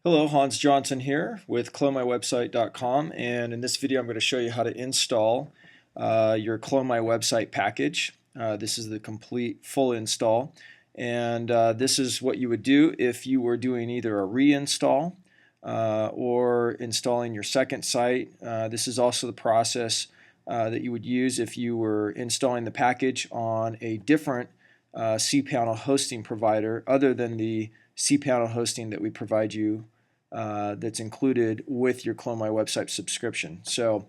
Hello, Hans Johnson here with clonemywebsite.com, and in this video I'm going to show you how to install your Clone My Website package. This is the complete full install, and this is what you would do if you were doing either a reinstall or installing your second site. This is also the process that you would use if you were installing the package on a different cPanel hosting provider other than the cPanel hosting that we provide you that's included with your Clone My Website subscription. So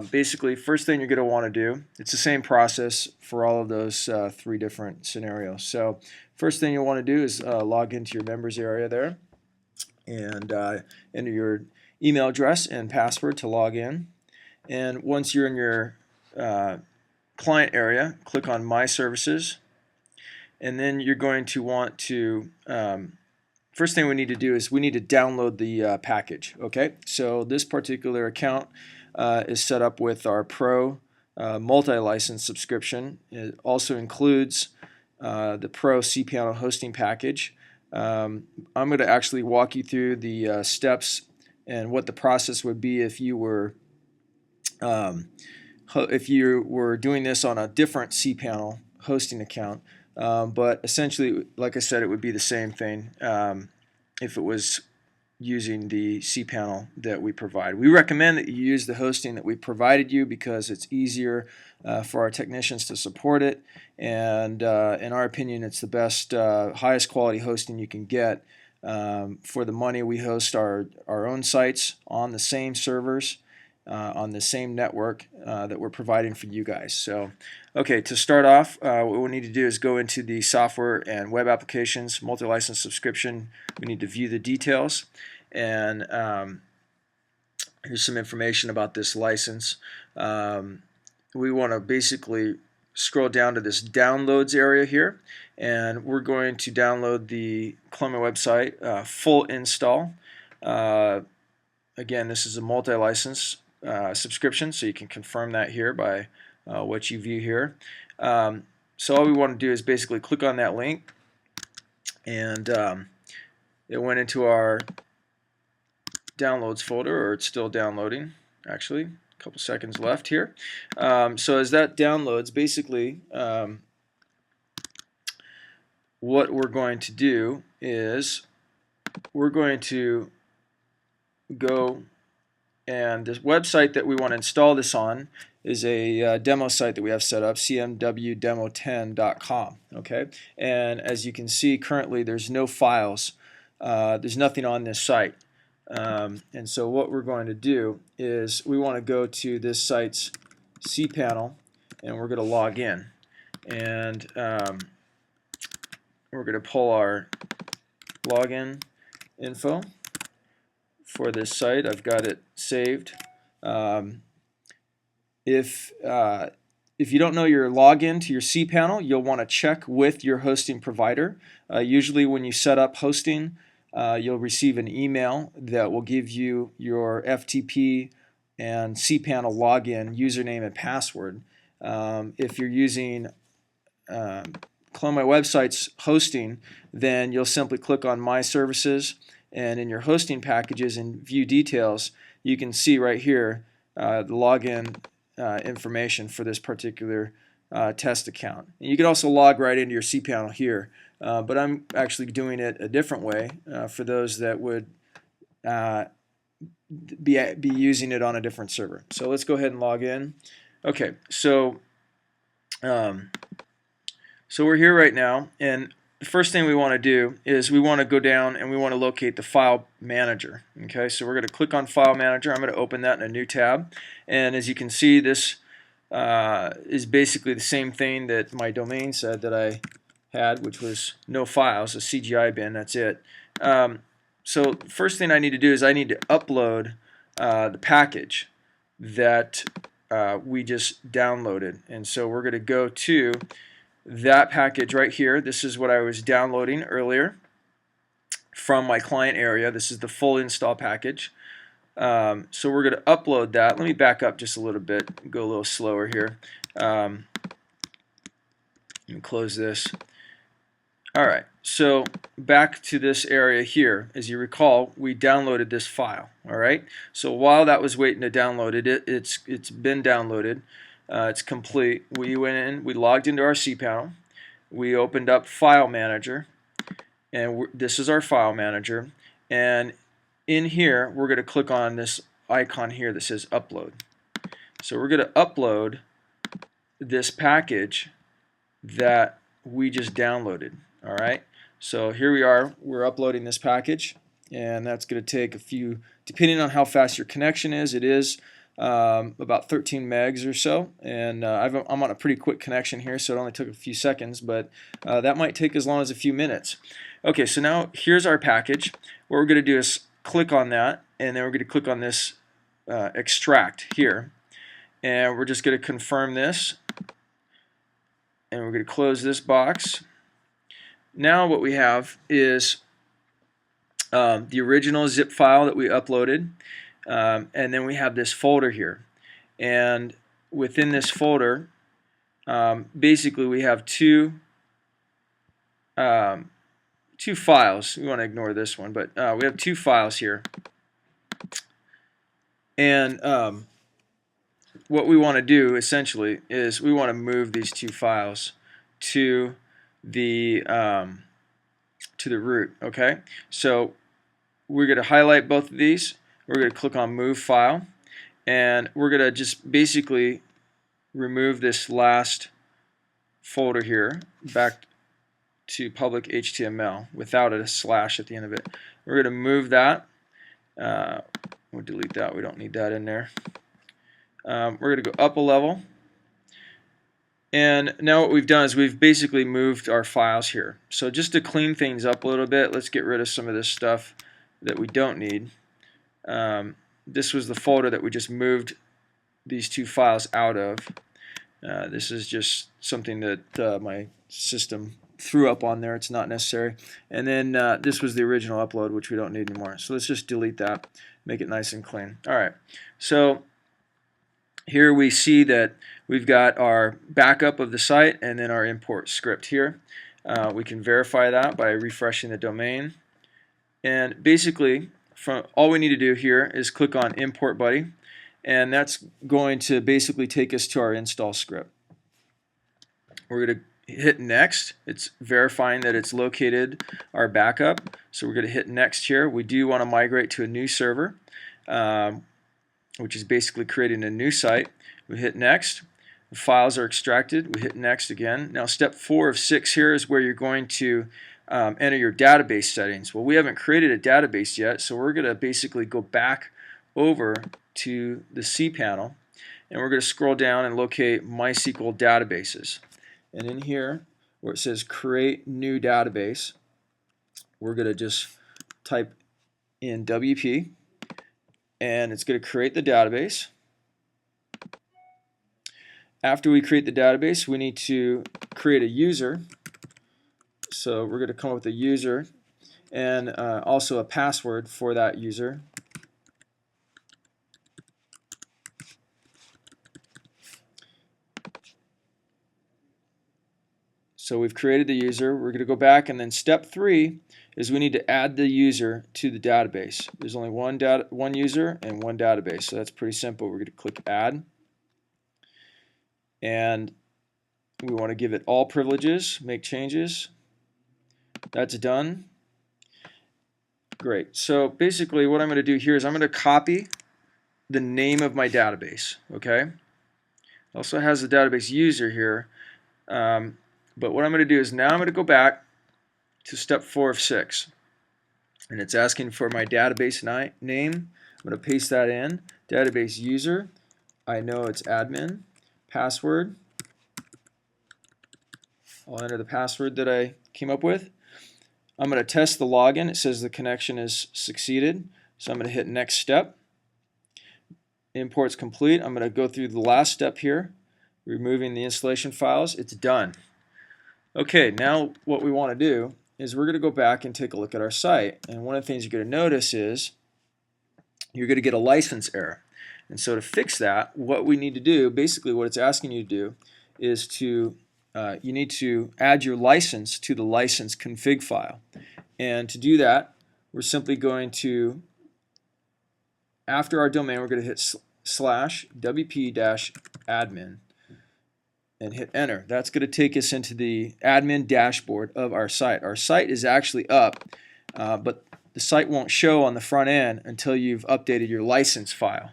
basically, first thing you're going to want to do, it's the same process for all of those three different scenarios. So first thing you want to do is log into your members area there and enter your email address and password to log in. And once you're in your client area, click on My Services, and then you're going to want to first thing we need to do is we need to download the package. Okay, so this particular account is set up with our Pro multi-license subscription. It also includes the Pro cPanel hosting package. I'm going to actually walk you through the steps and what the process would be if you were doing this on a different cPanel hosting account. But essentially, like I said, it would be the same thing if it was using the cPanel that we provide. We recommend that you use the hosting that we provided you because it's easier for our technicians to support it, and in our opinion, it's the best, highest quality hosting you can get. For the money, we host our own sites on the same servers, on the same network that we're providing for you guys. So, okay, to start off, what we need to do is go into the software and web applications, multi-license subscription. We need to view the details, and here's some information about this license. We want to basically scroll down to this downloads area here, and we're going to download the Clone My Website full install. Again, this is a multi-license subscription, so you can confirm that here by what you view here. So all we want to do is basically click on that link, and it went into our downloads folder, or it's still downloading actually. A couple seconds left here. So as that downloads, basically what we're going to do is we're going to go, and this website that we want to install this on is a demo site that we have set up, cmwdemo10.com. Okay, and as you can see, currently there's no files, there's nothing on this site, and so what we're going to do is we want to go to this site's cPanel, and we're going to log in, and we're going to pull our login info for this site. I've got it saved. If you don't know your login to your cPanel, you'll want to check with your hosting provider. Usually when you set up hosting, you'll receive an email that will give you your FTP and cPanel login username and password. If you're using Clone My Website's hosting, then you'll simply click on My Services, and in your hosting packages and view details, you can see right here the login information for this particular test account. And you can also log right into your cPanel here, but I'm actually doing it a different way for those that would be using it on a different server. So let's go ahead and log in. Okay, so we're here right now, and the first thing we want to do is we want to go down and we want to locate the file manager. Okay, so we're going to click on File Manager. I'm going to open that in a new tab, and as you can see, this is basically the same thing that my domain said that I had, which was no files, a CGI bin. That's it. So first thing I need to do is I need to upload the package that we just downloaded, and so we're going to go to that package right here. This is what I was downloading earlier from my client area. This is the full install package. So we're going to upload that. Let me back up just a little bit, go a little slower here. Let me close this. Alright, so back to this area here. As you recall, we downloaded this file. Alright, so while that was waiting to download it's been downloaded. It's complete. We went in, we logged into our cPanel, we opened up File Manager, and this is our File Manager. And in here, we're going to click on this icon here that says Upload. So we're going to upload this package that we just downloaded. Alright, so here we are, we're uploading this package, and that's going to take a few, depending on how fast your connection is, it is about 13 megs or so, and I'm on a pretty quick connection here, so it only took a few seconds, but that might take as long as a few minutes. Okay, so now here's our package. What we're going to do is click on that, and then we're going to click on this extract here, and we're just going to confirm this, and we're going to close this box. Now what we have is the original zip file that we uploaded, and then we have this folder here, and within this folder basically we have two files. We want to ignore this one, but we have two files here, and what we want to do essentially is we want to move these two files to the root. Okay, so we're going to highlight both of these. We're going to click on Move File, and we're going to just basically remove this last folder here back to public HTML without a slash at the end of it. We're going to move that. We'll delete that. We don't need that in there. We're going to go up a level. And now what we've done is we've basically moved our files here. So just to clean things up a little bit, let's get rid of some of this stuff that we don't need. This was the folder that we just moved these two files out of. This is just something that my system threw up on there. It's not necessary. And then this was the original upload, which we don't need anymore. So let's just delete that, make it nice and clean. Alright, so here we see that we've got our backup of the site and then our import script here. We can verify that by refreshing the domain. And basically, all we need to do here is click on Import Buddy, and that's going to basically take us to our install script. We're going to hit Next. It's verifying that it's located our backup, so we're going to hit Next here. We do want to migrate to a new server, which is basically creating a new site. We hit Next. The files are extracted. We hit Next again. Now step 4 of 6 here is where you're going to enter your database settings. Well, we haven't created a database yet, so we're going to basically go back over to the cPanel, and we're going to scroll down and locate MySQL databases. And in here, where it says Create New Database, we're going to just type in WP, and it's going to create the database. After we create the database, we need to create a user. So we're going to come up with a user and also a password for that user. So we've created the user. We're going to go back, and then step 3 is we need to add the user to the database. There's only one user and one database, so that's pretty simple. We're going to click Add, and we want to give it all privileges, make changes. That's done. Great. So basically what I'm going to do here is I'm going to copy the name of my database. Okay. It also has the database user here. But what I'm going to do is now I'm going to go back to step 4 of 6. And it's asking for my database name. I'm going to paste that in. Database user. I know it's admin. Password. I'll enter the password that I came up with. I'm going to test the login. It says the connection is succeeded. So I'm going to hit next step. Import's complete. I'm going to go through the last step here, removing the installation files. It's done. Okay, now what we want to do is we're going to go back and take a look at our site. And one of the things you're going to notice is you're going to get a license error. And so to fix that, what we need to do, basically what it's asking you to do, is to you need to add your license to the license config file. And to do that, we're simply going to, after our domain, we're going to hit /wp-admin and hit enter. That's going to take us into the admin dashboard of our site. Our site is actually up, but the site won't show on the front end until you've updated your license file.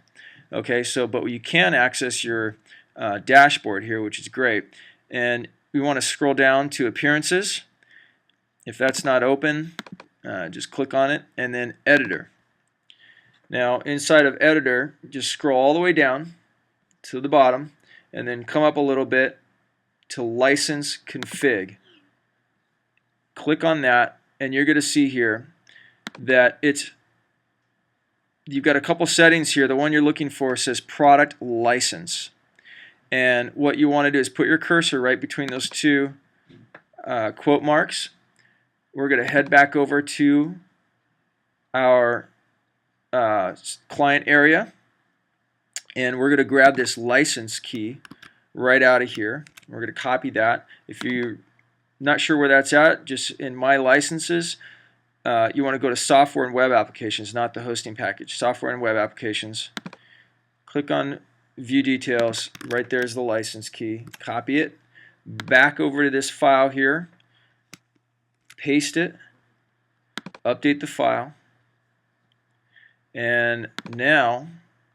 Okay, but you can access your dashboard here, which is great. And we want to scroll down to appearances. If that's not open, just click on it, and then editor. Now inside of editor, just scroll all the way down to the bottom and then come up a little bit to license config. Click on that, and you're going to see here that you've got a couple settings here. The one you're looking for says product license, and what you want to do is put your cursor right between those two quote marks. We're going to head back over to our client area, and we're going to grab this license key right out of here. We're going to copy that. If you're not sure where that's at, just in My Licenses, you want to go to Software and Web Applications, not the hosting package. Software and Web Applications. Click on View Details. Right there is the license key. Copy it. Back over to this file here. Paste it. Update the file. And now,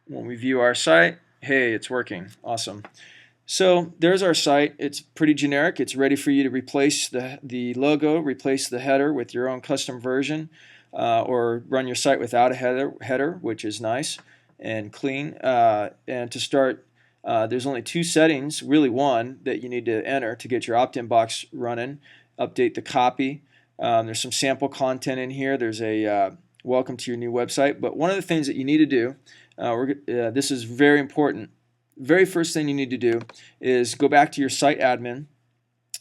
when we view our site, hey, it's working. Awesome. So there's our site. It's pretty generic. It's ready for you to replace the logo, replace the header with your own custom version, or run your site without a header, which is nice and clean. And to start, there's only two settings, really one, that you need to enter to get your opt-in box running. Update the copy. There's some sample content in here. There's a welcome to your new website. But one of the things that you need to do, this is very important. Very first thing you need to do is go back to your site admin,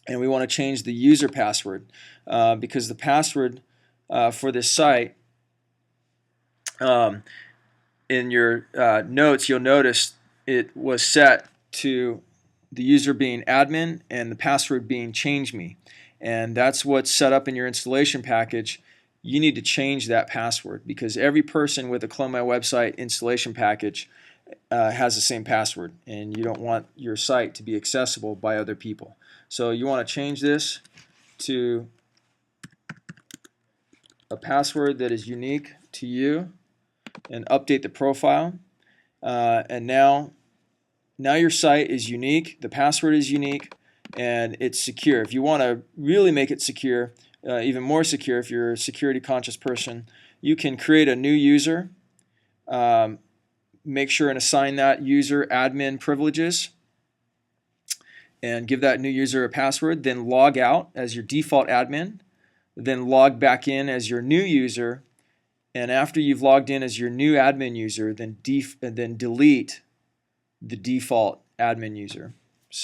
and we want to change the user password, because the password for this site, in your notes, you'll notice it was set to the user being admin and the password being change me, and that's what's set up in your installation package. You need to change that password, because every person with a Clone My Website installation package has the same password, and you don't want your site to be accessible by other people. So you want to change this to a password that is unique to you and update the profile. And now your site is unique, the password is unique, and it's secure. If you want to really make it secure, even more secure, if you're a security conscious person, you can create a new user. Make sure and assign that user admin privileges and give that new user a password, then log out as your default admin, then log back in as your new user, and after you've logged in as your new admin user, then delete the default admin user.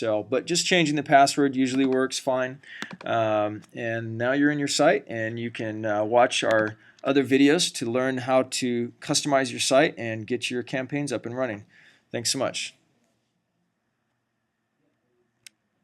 But just changing the password usually works fine. And now you're in your site, and you can watch our other videos to learn how to customize your site and get your campaigns up and running. Thanks so much.